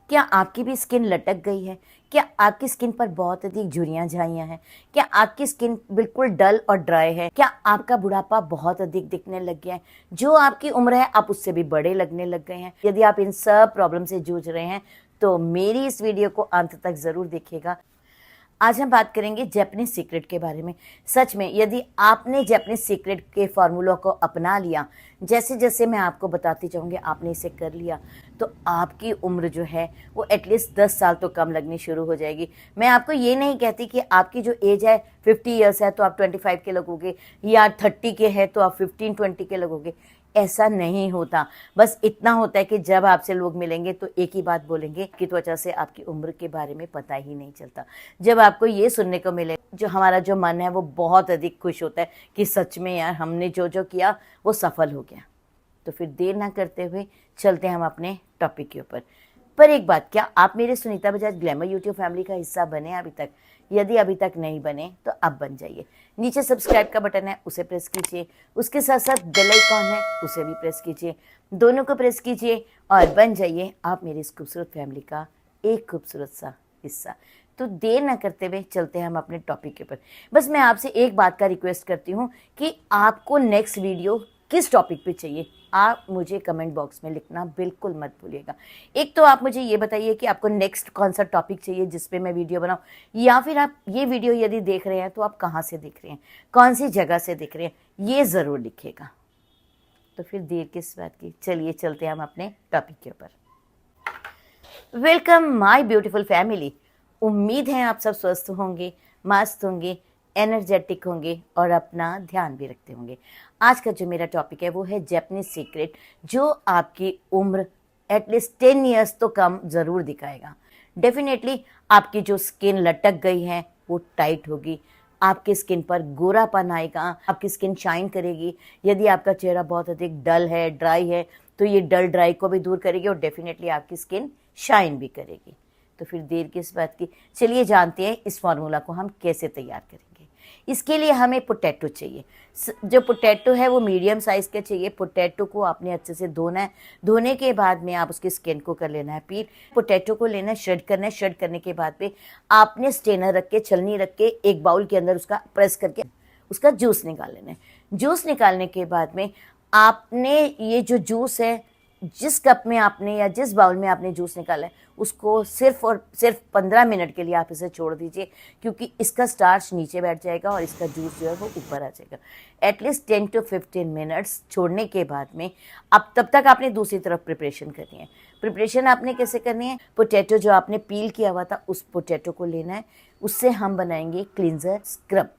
क्या आपकी भी स्किन लटक गई है? क्या आपकी स्किन पर बहुत अधिक झुर्रियाँ झाइयाँ हैं? क्या आपकी स्किन बिल्कुल डल और ड्राई है? क्या आपका बुढ़ापा बहुत अधिक दिखने लग गया है? जो आपकी उम्र है आप उससे भी बड़े लगने लग गए हैं? यदि आप इन सब प्रॉब्लम से जूझ रहे हैं तो मेरी इस वीडियो को अंत तक ज़रूर देखिएगा। आज हम बात करेंगे जैपनीज सीक्रेट के बारे में। सच में यदि आपने जैपनीज सीक्रेट के फार्मूलों को अपना लिया, जैसे जैसे मैं आपको बताती जाऊंगी आपने इसे कर लिया, तो आपकी उम्र जो है वो एटलीस्ट 10 साल तो कम लगनी शुरू हो जाएगी। मैं आपको ये नहीं कहती कि आपकी जो एज है 50 ईयर्स है तो आप 25 के लगोगे, या 30 के है तो आप 15-20 के लगोगे। ऐसा नहीं होता। बस इतना होता है कि जब आपसे लोग मिलेंगे तो एक ही बात बोलेंगे कि त्वचा से आपकी उम्र के बारे में पता ही नहीं चलता। जब आपको ये सुनने को मिले, जो हमारा जो मन है वो बहुत अधिक खुश होता है कि सच में यार हमने जो जो किया वो सफल हो गया। तो फिर देर ना करते हुए चलते हैं हम अपने टॉपिक के ऊपर। पर एक बात, क्या आप मेरे Sunita Bajaj glamour YouTube family का हिस्सा बने अभी तक? यदि अभी तक नहीं बने तो अब बन जाइए। नीचे सब्सक्राइब का बटन है उसे प्रेस कीजिए, उसके साथ साथ बेल आइकॉन है उसे भी प्रेस कीजिए। दोनों को प्रेस कीजिए और बन जाइए आप मेरी इस खूबसूरत फैमिली का एक खूबसूरत सा हिस्सा। तो देर ना करते हुए चलते हैं हम अपने टॉपिक के ऊपर। बस मैं आपसे एक बात का रिक्वेस्ट करती हूँ कि आपको नेक्स्ट वीडियो किस टॉपिक पे चाहिए, आप मुझे कमेंट बॉक्स में लिखना बिल्कुल मत भूलिएगा। एक तो आप मुझे ये बताइए कि आपको नेक्स्ट कौन सा टॉपिक चाहिए जिस पे मैं वीडियो बनाऊं, या फिर आप ये वीडियो यदि देख रहे हैं तो आप कहाँ से देख रहे हैं, कौन सी जगह से देख रहे हैं, ये ज़रूर लिखिएगा। तो फिर देर किस बात की, चलिए चलते हैं हम अपने टॉपिक के ऊपर। Welcome my beautiful family. उम्मीद है आप सब स्वस्थ होंगे, मस्त होंगे, एनर्जेटिक होंगे और अपना ध्यान भी रखते होंगे। आज का जो मेरा टॉपिक है वो है जैपनीज सीक्रेट, जो आपकी उम्र एटलीस्ट 10 ईयर्स तो कम ज़रूर दिखाएगा। डेफिनेटली आपकी जो स्किन लटक गई है वो टाइट होगी, आपकी स्किन पर गोरापन आएगा, आपकी स्किन शाइन करेगी। यदि आपका चेहरा बहुत अधिक डल है, ड्राई है, तो ये डल ड्राई को भी दूर करेगी और डेफिनेटली आपकी स्किन शाइन भी करेगी। तो फिर देर किस बात की, चलिए जानते हैं इस फार्मूला को हम कैसे तैयार करेंगे। इसके लिए हमें पोटैटो चाहिए। जो पोटैटो है वो मीडियम साइज़ का चाहिए। पोटैटो को आपने अच्छे से धोना है। धोने के बाद में आप उसकी स्किन को कर लेना है पील। पोटैटो को लेना है, श्रेड करना है। श्रेड करने के बाद में आपने स्ट्रेनर रख के, छलनी रख के एक बाउल के अंदर उसका प्रेस करके उसका जूस निकाल लेना है। जूस निकालने के बाद में आपने ये जो जूस है, जिस कप में आपने या जिस बाउल में आपने जूस निकाला है, उसको सिर्फ और सिर्फ 15 मिनट के लिए आप इसे छोड़ दीजिए, क्योंकि इसका स्टार्च नीचे बैठ जाएगा और इसका जूस जो है वो ऊपर आ जाएगा। एटलीस्ट 10 to 15 मिनट्स छोड़ने के बाद में अब तब तक आपने दूसरी तरफ प्रिपरेशन करनी है। प्रिपरेशन आपने कैसे करनी है, पोटैटो जो आपने पील किया हुआ था उस पोटैटो को लेना है, उससे हम बनाएंगे क्लींजर स्क्रब।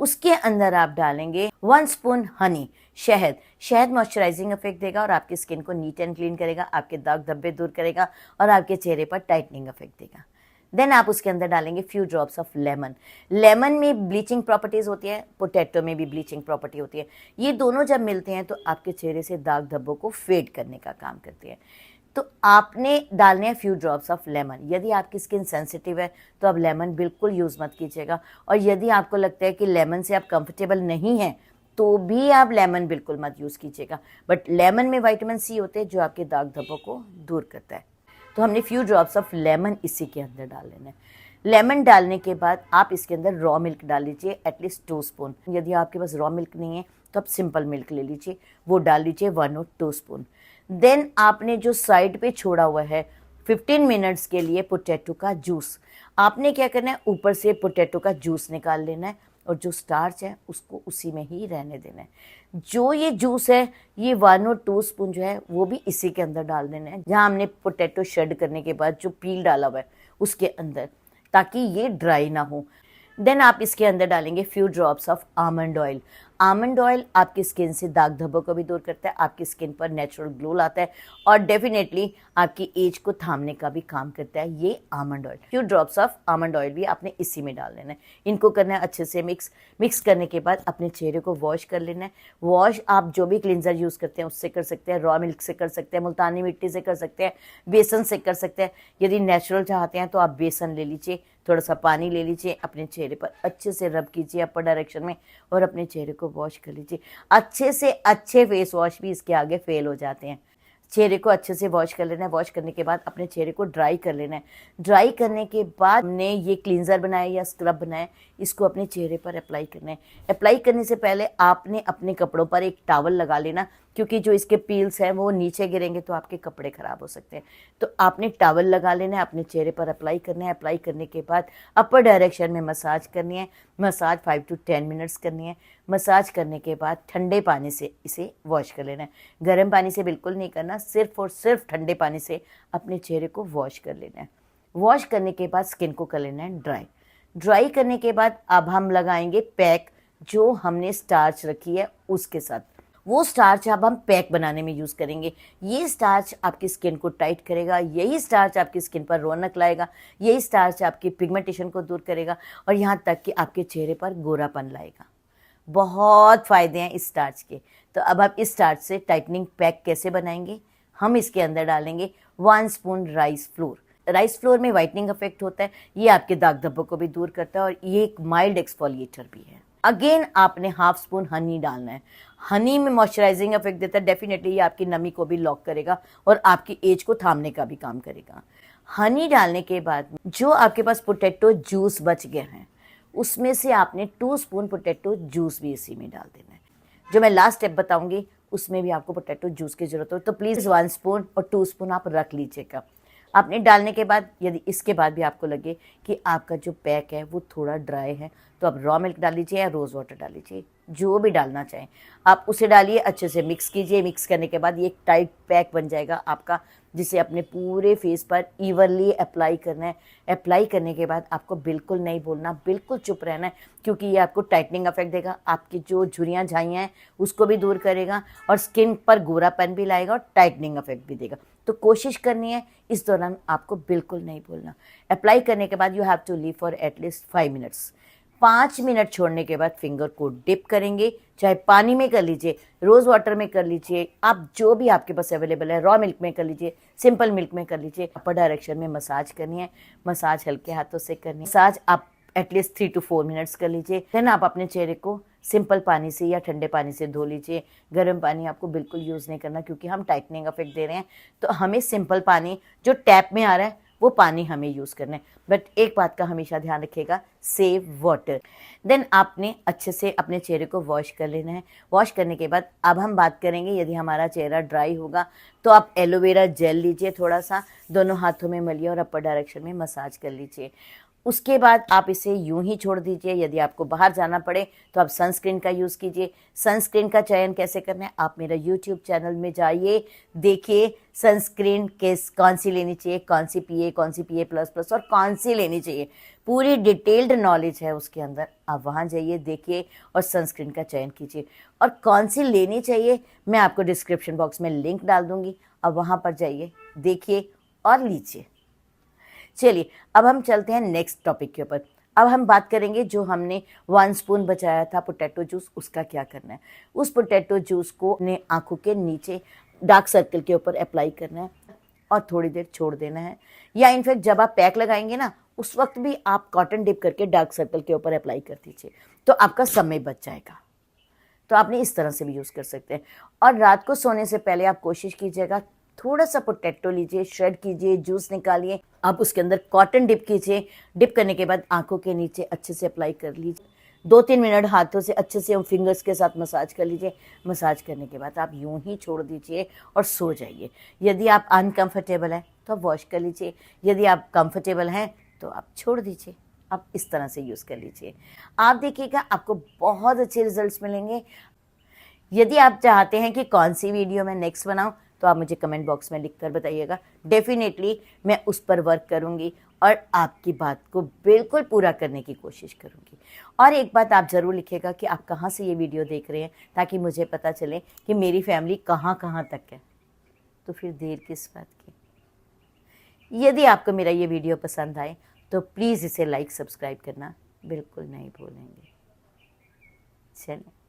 उसके अंदर आप डालेंगे 1 स्पून हनी, शहद। शहद मॉइस्चराइजिंग इफेक्ट देगा और आपकी स्किन को नीट एंड क्लीन करेगा, आपके दाग धब्बे दूर करेगा और आपके चेहरे पर टाइटनिंग इफेक्ट देगा। देन आप उसके अंदर डालेंगे few drops of lemon. Lemon में ब्लीचिंग प्रॉपर्टीज होती है, पोटैटो में भी ब्लीचिंग प्रॉपर्टी होती है। ये दोनों जब मिलते हैं तो आपके चेहरे से दाग धब्बों को फेड करने का काम करते हैं। तो आपने डालने हैं फ्यू ड्रॉप्स ऑफ लेमन। यदि आपकी स्किन सेंसिटिव है तो आप लेमन बिल्कुल यूज़ मत कीजिएगा, और यदि आपको लगता है कि लेमन से आप कंफर्टेबल नहीं हैं तो भी आप लेमन बिल्कुल मत यूज़ कीजिएगा। बट लेमन में विटामिन सी होते हैं जो आपके दाग धब्बों को दूर करता है। तो हमने फ्यू ड्रॉप्स ऑफ लेमन इसी के अंदर डाल लेना है। लेमन डालने के बाद आप इसके अंदर रॉ मिल्क डाल लीजिए, एटलीस्ट 2 स्पून। यदि आपके पास रॉ मिल्क नहीं है तो आप सिंपल मिल्क ले लीजिए, वो डाल लीजिए 1 और 2 स्पून। देन आपने जो साइड पे छोड़ा हुआ है 15 मिनट्स के लिए पोटैटो का जूस, आपने क्या करना है, ऊपर से पोटैटो का जूस निकाल लेना है और जो स्टार्च है उसको उसी में ही रहने देना है। जो ये जूस है ये 1 और 2 स्पून जो है वो भी इसी के अंदर डाल देना है, जहाँ हमने पोटैटो शेड करने के बाद जो पील डाला हुआ है उसके अंदर, ताकि ये ड्राई ना हो। देन आप इसके अंदर डालेंगे few drops of almond oil. Almond oil आपकी स्किन से दाग धब्बों को भी दूर करता है, आपकी स्किन पर नेचुरल ग्लो लाता है और डेफिनेटली आपकी एज को थामने का भी काम करता है ये almond oil. Few drops of almond oil भी आपने इसी में डाल लेना है। इनको करना है अच्छे से मिक्स करने के बाद अपने चेहरे को वॉश कर लेना है। वॉश आप जो भी क्लिंजर यूज़ करते हैं उससे कर सकते हैं, रॉ मिल्क से कर सकते हैं, मुल्तानी मिट्टी से कर सकते हैं, बेसन से कर सकते हैं। यदि नेचुरल चाहते हैं तो आप बेसन ले लीजिए, थोड़ा सा पानी ले लीजिए, अपने चेहरे पर अच्छे से रब कीजिए अपर डायरेक्शन में और अपने चेहरे को वॉश कर लीजिए। अच्छे से अच्छे फेस वॉश भी इसके आगे फेल हो जाते हैं। चेहरे को अच्छे से वॉश कर लेना है। वॉश करने के बाद अपने चेहरे को ड्राई कर लेना है। ड्राई करने के बाद हमने ये क्लींजर बनाया या स्क्रब बनाया, इसको अपने चेहरे पर अप्लाई करना है। अप्लाई करने से पहले आपने अपने कपड़ों पर एक टॉवल लगा लेना, क्योंकि जो इसके पील्स हैं वो नीचे गिरेंगे तो आपके कपड़े ख़राब हो सकते हैं। तो आपने टॉवल लगा लेना है, अपने चेहरे पर अप्लाई करना है। अप्लाई करने के बाद अपर डायरेक्शन में मसाज करनी है। मसाज 5 to 10 मिनट्स करनी है। मसाज करने के बाद ठंडे पानी से इसे वॉश कर लेना है। गर्म पानी से बिल्कुल नहीं करना, सिर्फ और सिर्फ ठंडे पानी से अपने चेहरे को वॉश कर लेना है। वॉश करने के बाद स्किन को कर लेना है ड्राई। ड्राई करने के बाद अब हम लगाएंगे पैक, जो हमने स्टार्च रखी है उसके साथ। वो स्टार्च अब हम पैक बनाने में यूज़ करेंगे। ये स्टार्च आपकी स्किन को टाइट करेगा, यही स्टार्च आपकी स्किन पर रौनक लाएगा, यही स्टार्च आपकी पिगमेंटेशन को दूर करेगा और यहाँ तक कि आपके चेहरे पर गोरापन लाएगा। बहुत फ़ायदे हैं इस स्टार्च के। तो अब आप इस स्टार्च से टाइटनिंग पैक कैसे बनाएंगे? हम इसके अंदर डालेंगे 1 spoon rice flour. Rice flour में वाइटनिंग इफेक्ट होता है, ये आपके दाग धब्बों को भी दूर करता है और ये एक माइल्ड एक्सफोलिएटर भी है। अगेन आपने 1/2 स्पून हनी डालना है। हनी में मॉइस्चराइजिंग इफेक्ट देता है, डेफिनेटली ये आपकी नमी को भी लॉक करेगा और आपकी एज को थामने का भी काम करेगा। हनी डालने के बाद जो आपके पास पोटैटो जूस बच गए हैं, उसमें से आपने 2 स्पून पोटैटो जूस भी इसी में डाल देना है। जो मैं लास्ट स्टेप बताऊंगी उसमें भी आपको पोटैटो जूस की जरूरत हो, तो प्लीज़ 1 स्पून और 2 स्पून आप रख लीजिएगा। आपने डालने के बाद यदि इसके बाद भी आपको लगे कि आपका जो पैक है वो थोड़ा ड्राई है, तो आप रॉ मिल्क डाल लीजिए या रोज़ वाटर डाल लीजिए, जो भी डालना चाहें आप उसे डालिए। अच्छे से मिक्स कीजिए। मिक्स करने के बाद ये एक टाइट पैक बन जाएगा आपका, जिसे अपने पूरे फेस पर इवनली अप्लाई करना है। अप्लाई करने के बाद आपको बिल्कुल नहीं बोलना, बिल्कुल चुप रहना है, क्योंकि ये आपको टाइटनिंग इफेक्ट देगा, आपकी जो झुर्रियाँ झाइयाँ हैं उसको भी दूर करेगा और स्किन पर गोरापन भी लाएगा और टाइटनिंग इफेक्ट भी देगा। तो कोशिश करनी है इस दौरान आपको बिल्कुल नहीं बोलना। अप्लाई करने के बाद you have to leave for at least 5 minutes. 5 minute छोड़ने के बाद फिंगर को डिप करेंगे, चाहे पानी में कर लीजिए, रोज़ वाटर में कर लीजिए, आप जो भी आपके पास अवेलेबल है, रॉ मिल्क में कर लीजिए, सिंपल मिल्क में कर लीजिए। अपर डायरेक्शन में मसाज करनी है। मसाज हल्के हाथों से करनी है। मसाज आप एटलीस्ट 3 to 4 मिनट्स कर लीजिए। देन आप अपने चेहरे को सिंपल पानी से या ठंडे पानी से धो लीजिए। गर्म पानी आपको बिल्कुल यूज़ नहीं करना, क्योंकि हम टाइटनिंग इफेक्ट दे रहे हैं, तो हमें सिंपल पानी जो टैप में आ रहा है वो पानी हमें यूज़ करना है। बट एक बात का हमेशा ध्यान रखिएगा, सेव वाटर। देन आपने अच्छे से अपने चेहरे को वॉश कर लेना है। वॉश करने के बाद अब हम बात करेंगे, यदि हमारा चेहरा ड्राई होगा तो आप एलोवेरा जेल लीजिए, थोड़ा सा दोनों हाथों में मलिए और अपर डायरेक्शन में मसाज कर लीजिए। उसके बाद आप इसे यूं ही छोड़ दीजिए। यदि आपको बाहर जाना पड़े तो आप सनस्क्रीन का यूज़ कीजिए। सनस्क्रीन का चयन कैसे करना है, आप मेरा यूट्यूब चैनल में जाइए, देखिए सनस्क्रीन कौन सी लेनी चाहिए, कौन सी PA, कौन सी PA++ और कौन सी लेनी चाहिए, पूरी डिटेल्ड नॉलेज है उसके अंदर। आप वहाँ जाइए, देखिए और सनस्क्रीन का चयन कीजिए। और कौन सी लेनी चाहिए मैं आपको डिस्क्रिप्शन बॉक्स में लिंक डाल दूँगी, अब वहाँ पर जाइए, देखिए और लीजिए। चलिए अब हम चलते हैं नेक्स्ट टॉपिक के ऊपर। अब हम बात करेंगे जो हमने 1 स्पून बचाया था पोटैटो जूस, उसका क्या करना है। उस पोटैटो जूस को अपने आँखों के नीचे डार्क सर्कल के ऊपर अप्लाई करना है और थोड़ी देर छोड़ देना है। या इनफैक्ट जब आप पैक लगाएंगे ना, उस वक्त भी आप कॉटन डिप करके डार्क सर्कल के ऊपर अप्लाई कर दीजिए, तो आपका समय बच जाएगा। तो आपने इस तरह से भी यूज़ कर सकते हैं। और रात को सोने से पहले आप कोशिश कीजिएगा, थोड़ा सा पोटैटो लीजिए, श्रेड कीजिए, जूस निकालिए, आप उसके अंदर कॉटन डिप कीजिए। डिप करने के बाद आंखों के नीचे अच्छे से अप्लाई कर लीजिए। 2-3 मिनट हाथों से अच्छे से फिंगर्स के साथ मसाज कर लीजिए। मसाज करने के बाद आप यूं ही छोड़ दीजिए और सो जाइए। यदि आप अनकंफर्टेबल हैं तो आप वॉश कर लीजिए, यदि आप कंफर्टेबल हैं तो आप छोड़ दीजिए। आप इस तरह से यूज़ कर लीजिए। आप देखिएगा आपको बहुत अच्छे रिजल्ट्स मिलेंगे। यदि आप चाहते हैं कि कौन सी वीडियो मैं नेक्स्ट बनाऊं, तो आप मुझे कमेंट बॉक्स में लिखकर बताइएगा। डेफिनेटली मैं उस पर वर्क करूंगी और आपकी बात को बिल्कुल पूरा करने की कोशिश करूंगी। और एक बात आप ज़रूर लिखिएगा कि आप कहाँ से ये वीडियो देख रहे हैं, ताकि मुझे पता चले कि मेरी फैमिली कहाँ कहाँ तक है। तो फिर देर किस बात की। यदि आपको मेरा ये वीडियो पसंद आए तो प्लीज़ इसे लाइक सब्सक्राइब करना बिल्कुल नहीं भूलेंगे। चलिए।